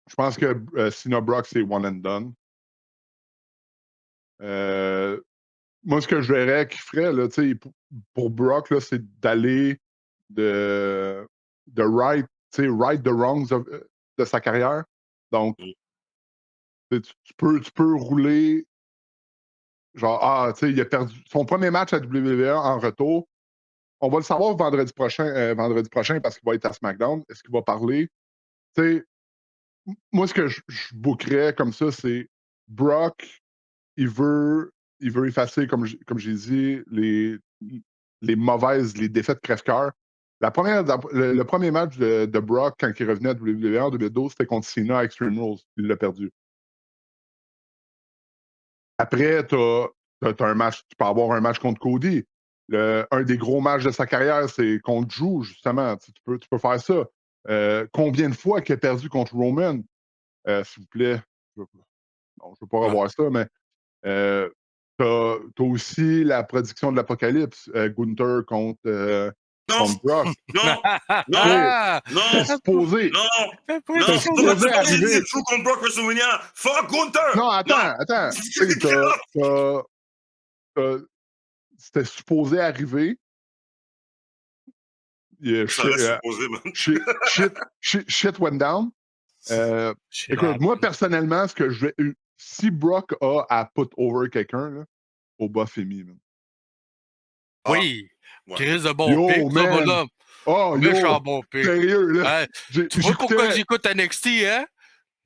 Je pense que Cena Brock, c'est one and done. Moi, ce que je verrais qu'il ferait, là, pour Brock, là, c'est d'aller de right the wrongs de sa carrière. Donc, tu peux rouler genre, il a perdu son premier match à WWE en retour. On va le savoir vendredi prochain parce qu'il va être à SmackDown. Est-ce qu'il va parler? Moi, ce que je bookerais comme ça, c'est Brock, il veut effacer, comme j'ai dit, les défaites crève-cœur. Le premier match de Brock, quand il revenait à WWE en 2012, c'était contre Cena à Extreme Rules. Il l'a perdu. Après, t'as un match, tu peux avoir un match contre Cody. Un des gros matchs de sa carrière, c'est contre Drew, justement. Tu peux faire ça. Combien de fois qu'il a perdu contre Roman? S'il vous plaît. Je ne veux pas revoir ça, mais t'as aussi la prédiction de l'Apocalypse, Gunther contre Brock. Non! Supposé. Non! Supposé arriver. Drew contre Brock WrestleMania! Fuck Gunther! Non, attends. C'était supposé arriver. Shit went down. Écoute, moi, personnellement, si Brock a à put over quelqu'un, au bas Femi, man. Oui! Chris de bon pic, ça, mon homme. Oh, méchant bon pic. Sérieux, là. Tu vois pourquoi j'écoute NXT, hein?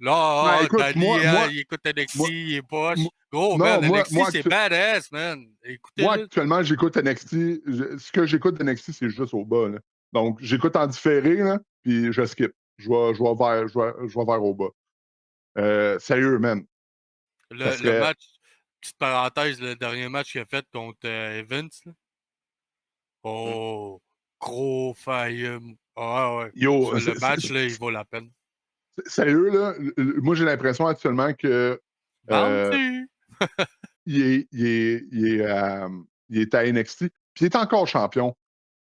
Là, écoute, Danny, il écoute NXT, moi, il est poche. moi- Gros, non, man, NXT, moi, c'est badass, man. moi, Écoutez-le. actuellement, j'écoute NXT. Ce que j'écoute de NXT, c'est juste au bas. Là. Donc, j'écoute en différé, là, puis je skip. Je vais vers au bas. Sérieux, man. Ça Le serait. match, petite parenthèse, le dernier match qu'il a fait contre Evans, là. Oh, gros faille. Ah ouais. Yo, Le match, là, il vaut la peine. sérieux, là, moi, j'ai l'impression actuellement que Bounty! il est à NXT, puis il est encore champion.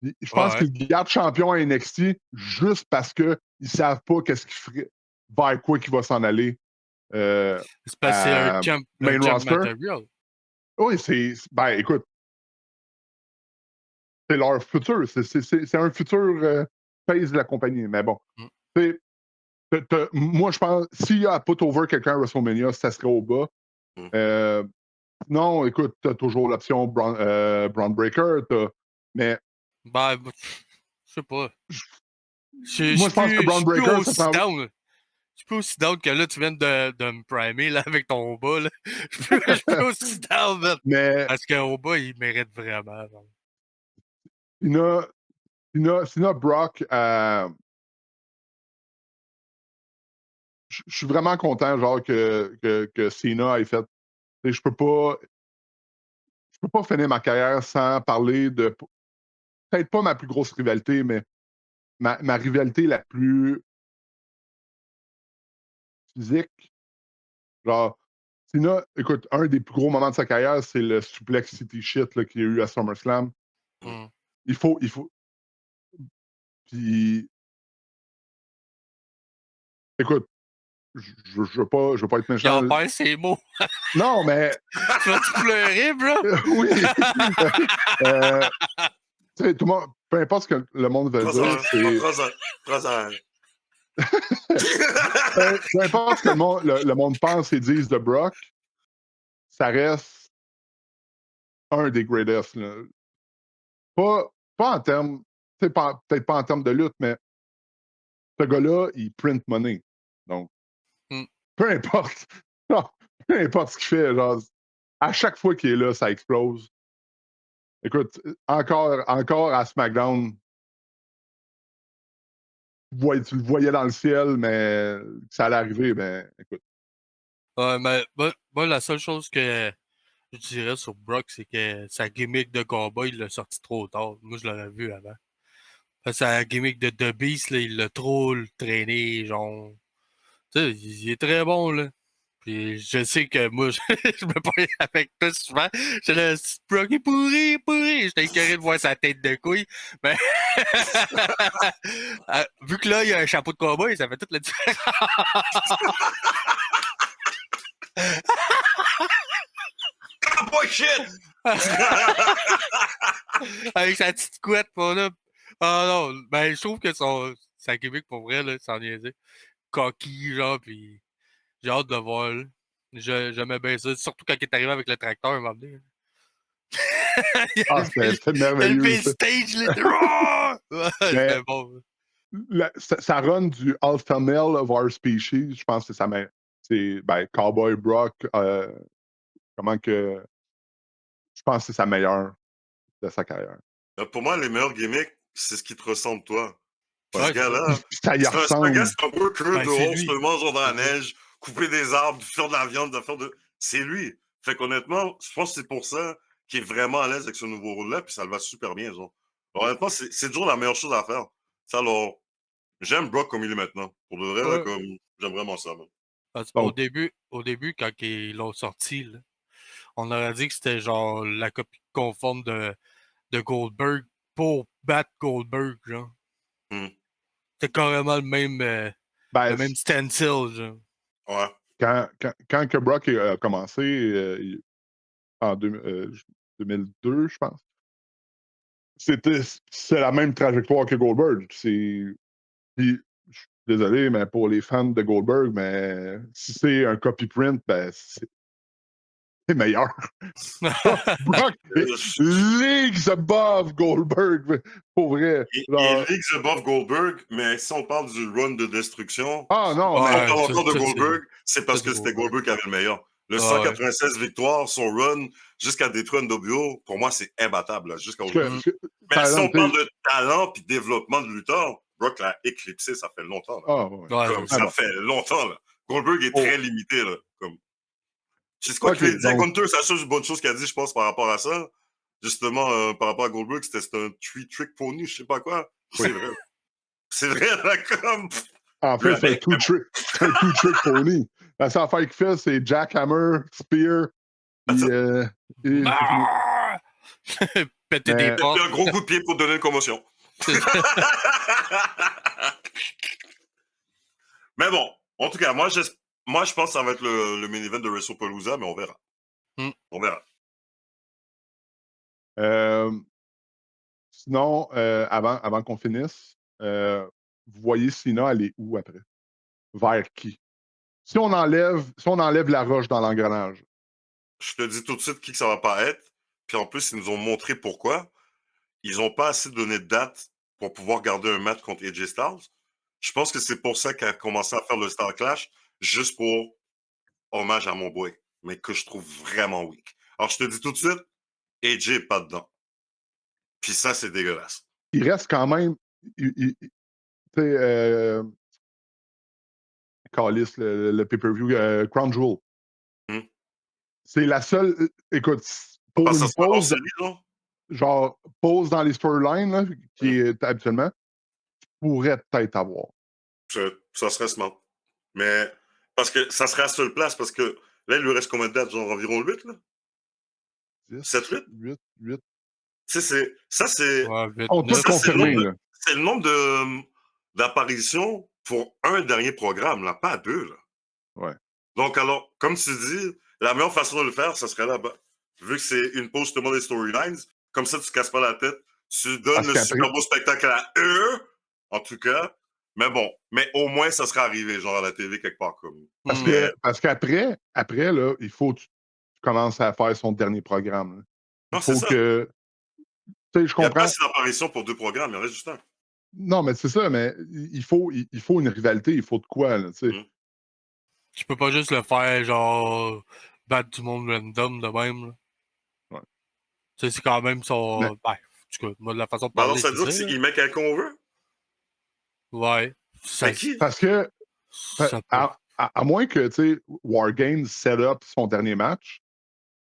Je pense Ouais. qu'il garde champion à NXT juste parce qu'ils ne savent pas qu'est-ce qu'il ferait, vers quoi qu'il va s'en aller C'est parce que c'est à un main jump roster. material. Oui, ben écoute, c'est leur futur. C'est un futur phase de la compagnie. Mais bon, Mm. moi, je pense, s'il y a à put over quelqu'un à WrestleMania, ça serait au bas. Non, écoute, t'as toujours l'option Braun Breaker, mais Ben, je sais pas. Je moi, je pense que Braun suis plus Breaker, ça aussi s'en va. down. Je suis plus aussi down que là, tu viens de me primer là, avec ton bas. Là. Je suis plus aussi down, man. Mais Parce qu'au bas, il mérite vraiment. Man. Cena Brock, je suis vraiment content, genre, que Cena ait fait. Je peux pas finir ma carrière sans parler de. Peut-être pas ma plus grosse rivalité, mais ma rivalité la plus physique. Genre, Cena, écoute, un des plus gros moments de sa carrière, c'est le Suplex City shit là, qu'il y a eu à SummerSlam. Mm. Il faut. Puis, écoute, je veux pas être Il méchant. en perd ses mots. Non, mais. Tu vas-tu pleurer, bro? Oui. Tu sais, tout le monde, peu importe ce que le monde veut dire, c'est. Peu importe ce que le monde pense et dise de Brock, ça reste un des greatest. Là. Pas en termes. Peut-être pas en termes de lutte, mais ce gars-là, il print money. Donc, Mm. peu importe. Non, peu importe ce qu'il fait, genre, à chaque fois qu'il est là, ça explose. Écoute, encore à SmackDown, tu le voyais dans le ciel, mais ça allait arriver, ben, écoute. Ouais, mais moi, la seule chose que je dirais sur Brock, c'est que sa gimmick de combat, il l'a sorti trop tard. Moi, je l'aurais vu avant. Parce que sa gimmick de The Beast, là, il l'a trop traîné, genre. Tu sais, il est très bon, là. Puis je sais que moi, je me parle avec toi souvent. J'ai le Brock est pourri. J'étais écœuré de voir sa tête de couille. Mais vu que là, il y a un chapeau de cowboy, ça fait toute la différence. Cowboy shit! Avec sa petite couette, pour là. Ah non, ben je trouve que sa gimmick, pour vrai, là, sans niaiser. Cocky, genre, pis j'ai hâte de voir, là. J'aimais bien ça, surtout quand il est arrivé avec le tracteur, un moment donné. Il a Ah, levé c'était il a merveilleux, levé le ça. stage, là. Ouais, Mais c'était bon. sa run du Alpha Male of Our Species, je pense que c'est ben, Cowboy Brock, comment que. Je pense que c'est sa meilleure de sa carrière. Pour moi, les meilleurs gimmicks, c'est ce qui te ressemble, toi. Puis ce Ouais, c'est ça. gars-là, Puis ça y c'est un ressemble. gars, c'est un worker Ben, c'est dehors, lui. seulement genre dans la C'est ça. neige, couper des arbres, faire de la viande, c'est lui. Fait qu'honnêtement, je pense que c'est pour ça qu'il est vraiment à l'aise avec ce nouveau rôle-là, puis ça le va super bien, genre. Alors, honnêtement, c'est toujours la meilleure chose à faire. Ça, alors, j'aime Brock comme il est maintenant. Pour de vrai, là, Ouais. comme, j'aime vraiment ça, man. Parce qu'au Donc, début, quand ils l'ont sorti, là, on aurait dit que c'était genre la copie conforme de Goldberg pour battre Goldberg, genre. Hmm. C'était carrément ben, le même stencil, genre. Ouais. quand que Brock a commencé, en 2002, je pense, c'est la même trajectoire que Goldberg. Puis, je suis désolé, mais pour les fans de Goldberg, mais si c'est un copy print, ben, est meilleur. Brock est leagues above Goldberg, pour vrai. Il Genre, est leagues above Goldberg, mais si on parle du run de destruction, ah non, Ouais, si on mais parle ça, encore de ça, Goldberg, c'est parce c'est que c'était Goldberg. Goldberg qui avait le meilleur. Le Ouais. 196 victoires, son run jusqu'à détruire NWO, pour moi, c'est imbattable là, jusqu'à aujourd'hui. Mais par si on exemple, parle de talent et développement de lutteur, Brock l'a éclipsé, ça fait longtemps. Là. ah, ouais. Ouais, Comme c'est ça bon. fait longtemps. Là. Goldberg est Oh. très limité. Là. Comme... C'est quoi Ok, qu'il a dit à donc- Gunter? C'est la seule bonne chose qu'il a dit, je pense, par rapport à ça. Justement, par rapport à Goldberg, c'était un trick pony, je sais pas quoi. Oui. C'est vrai. C'est vrai, là, comme... En fait, c'est un two-trick pony. La seule affaire qu'il fait, c'est jackhammer, spear, That's it. et c'est fini. Ah! Péter Mais- des Et puis portes. un gros coup de pied pour donner une commotion. Mais bon, en tout cas, moi, je pense que ça va être le main event de WrestlePalooza, mais on verra. On verra. Sinon, avant qu'on finisse, vous voyez Cena aller où après? Vers qui? Si on enlève la roche dans l'engrenage. Je te dis tout de suite qui que ça va pas être. Puis en plus, ils nous ont montré pourquoi. Ils n'ont pas assez donné de date pour pouvoir garder un match contre AJ Styles. Je pense que c'est pour ça qu'il a commencé à faire le Star Clash, juste pour hommage à mon boy, mais que je trouve vraiment weak. Alors, je te dis tout de suite, AJ n'est pas dedans. Puis ça, c'est dégueulasse. Il reste quand même. Tu sais, Callis, le pay-per-view, Crown Jewel. Hmm. C'est la seule. Écoute, pour Parce que une ça se passe en pause, série, là. genre pause dans les storylines, là, qui est habituellement, tu pourrais peut-être avoir. Ça serait smart. Mais parce que ça serait à seule place, parce que là, il lui reste combien de dates? Genre environ 8, là? 10, 7, 8? 8. Tu sais, ça, c'est. Ouais, On peut Ça, c'est le confirmer, nombre là. c'est le nombre d'apparitions pour un dernier programme, là, pas deux. Là. Ouais. Donc, alors, comme tu dis, la meilleure façon de le faire, ça serait là-bas. Vu que c'est une pause justement des storylines, comme ça, tu ne casses pas la tête. Tu donnes Parce le qu'après- super beau spectacle à eux, en tout cas. Mais bon, mais au moins, ça serait arrivé, genre à la TV quelque part. Comme. Parce qu'après, là, il faut que tu commences à faire son dernier programme. Là. Il Non, c'est faut ça. que. Tu sais, je Il n'y a pas comprends. assez d'apparitions pour deux programmes, il en reste juste un. Non, mais c'est ça, mais il faut une rivalité, il faut de quoi, là, tu sais. Tu peux pas juste le faire, genre, battre du monde random de même. Là. Ouais. Tu sais, c'est quand même son. Mais- Ben, en tout cas, moi, de la façon de Ben alors, parler, ça veut dire que c'est ça. s'il met quelqu'un on veut? Ouais. Ça, Mais qui? Parce que, ça peut. à moins que, tu sais, War Games set up son dernier match,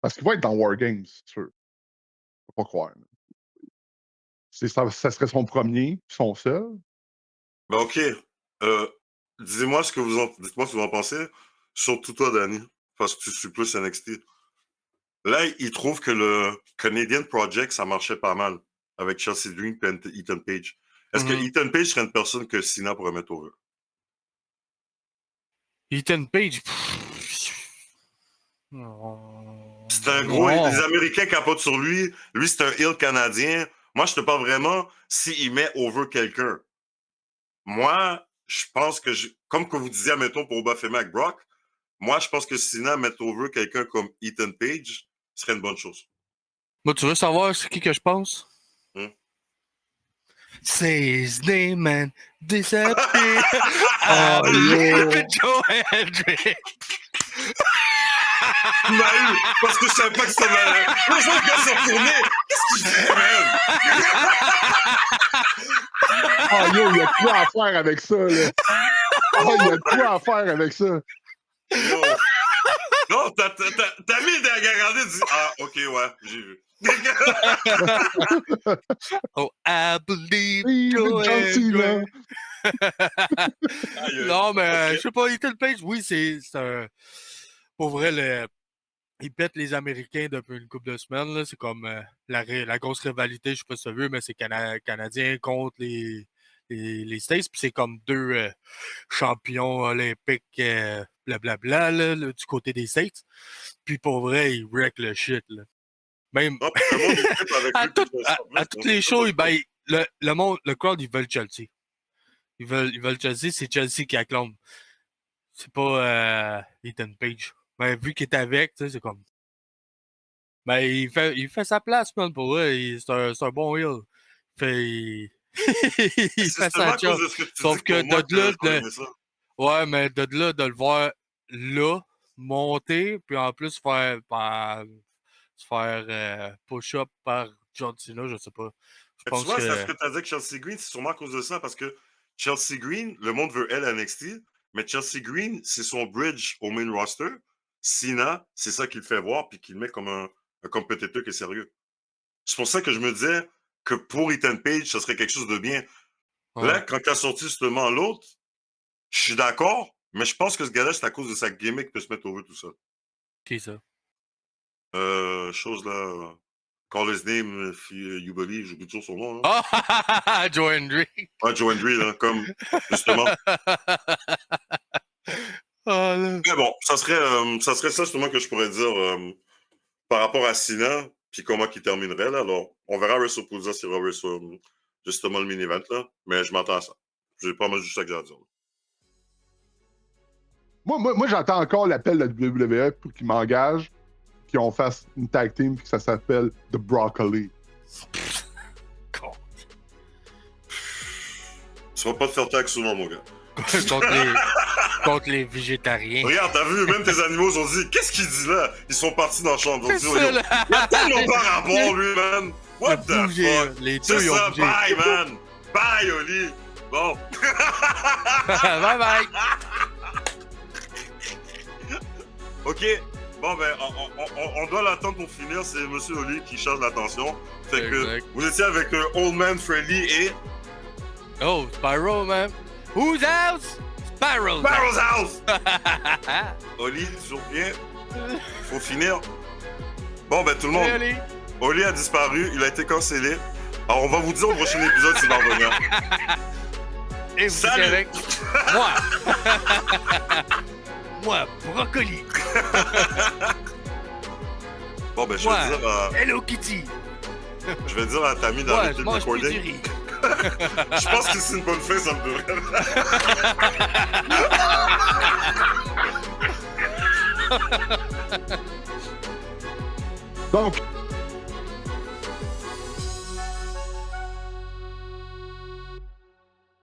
parce qu'il va être dans War Games, c'est sûr. Faut pas croire. Là. Ça serait son premier, son seul. Ben ok. Dites-moi ce que vous en pensez. Surtout toi, Danny. Parce que tu suis plus NXT. Là, il trouve que le Canadian Project, ça marchait pas mal. Avec Chelsea Green et Ethan Page. Est-ce que Ethan Page serait une personne que Cena pourrait mettre over? Ethan Page. C'est un gros. Les Américains capotent sur lui. Lui, c'est un heel canadien. Moi, je te parle vraiment s'il met over quelqu'un. Moi, je pense que, comme que vous disiez, mettons, pour Baphomet Brock, moi, je pense que Cena mettre over quelqu'un comme Ethan Page serait une bonne chose. Moi, tu veux savoir c'est qui que je pense? C'est his name and disappear. Oh, yo. Joe Hendrick. Tu m'as eu, parce que je savais pas que c'était malin. Moi, je vois le gars se retourner. Qu'est-ce qu'il fait, man? Ah, yo, il y a de quoi à faire avec ça, là. Ah, il y a de quoi à faire avec ça. Yo. Non, t'as mis derrière regarder et dit ah, ok, ouais, j'ai vu. Oh, I believe Oui, Joe John Cena. Hendrick. Non, mais je sais pas, Ethan Page, oui, c'est un. Pour vrai, il pète les Américains depuis une couple de semaines. Là. C'est comme la grosse rivalité, je sais pas si tu as vu, mais c'est Canadiens contre les States. Puis c'est comme deux champions olympiques blablabla là, du côté des States. Puis pour vrai, il wreck le shit. Là. Même Non, puis le monde, il trippe avec à, lui, tout- puis à toutes les shows, le monde, le crowd, ils veulent Chelsea. Ils veulent Chelsea, c'est Chelsea qui acclame. C'est pas Ethan Page. Mais vu qu'il est avec, tu sais, c'est comme. Mais il fait sa place, man, pour vrai. C'est un bon heel. Il fait Justement sa à cause job. de ce que tu Sauf dis que pour moi de que là, j'aurais aimé ça. ouais, mais de là, de le voir là, monter, puis en plus se faire push-up par John Cena, je sais pas. Je Tu pense vois, c'est ce que. que tu as dit avec Chelsea Green, c'est sûrement à cause de ça, parce que Chelsea Green, le monde veut elle à NXT, mais Chelsea Green, c'est son bridge au main roster. Cena, c'est ça qu'il fait voir, puis qu'il met comme un compétiteur qui est sérieux. C'est pour ça que je me disais que pour Ethan Page, ça serait quelque chose de bien. Là, Ouais, quand il a sorti justement l'autre, je suis d'accord, mais je pense que ce gars-là, c'est à cause de sa gimmick de se mettre over tout ça. qui ça? Chose là. Call his name, you believe, j'oublie toujours son nom. Là. Ah, Joe Hendry. Ah, Joe Hendry, là, comme, justement. Ah, là. Mais bon, ça serait ça justement que je pourrais dire par rapport à Cena, puis comment il terminerait. Là. Alors, on verra WrestlePalooza s'il y aura justement le mini-event, là, mais je m'attends à ça. J'ai pas mal juste ça que j'ai à dire. Là. Moi, j'attends encore l'appel de la WWE pour qu'ils m'engagent, qu'on fasse une tag team, puis que ça s'appelle The Broccoli. Tu vas pas te faire tag souvent, mon gars. contre les végétariens. Regarde, t'as vu, même tes animaux ont dit, qu'est-ce qu'il dit là? Ils sont partis dans la chambre. Ils C'est ont dit, ça, là. il a tellement pas rapport, lui, man. What Il a the bougé, fuck? les C'est deux, ils ont ça, bougé. bye, man. Bye, Oli. Bon. Bye bye. OK. Bon, ben, on doit l'attendre pour finir. C'est M. Oli qui charge l'attention. Fait que Exact. vous étiez avec Old Man Freddy et Oh, Spyro, man. Who's house? Spyro's Barrow's House. Oli, toujours bien. Faut finir. Bon, ben, tout le monde. Allez. Oli a disparu. Il a été cancellé. Alors, on va vous dire au prochain épisode s'il va revenir. Et vous Salut. êtes avec moi. Moi, brocoli. Bon, ben, je Moi, vais dire à... Hello Kitty. Je vais dire à Tammy Moi, d'arrêter je le mange plus du recording. riz. Je pense que c'est une bonne fin, ça me devrait. Donc,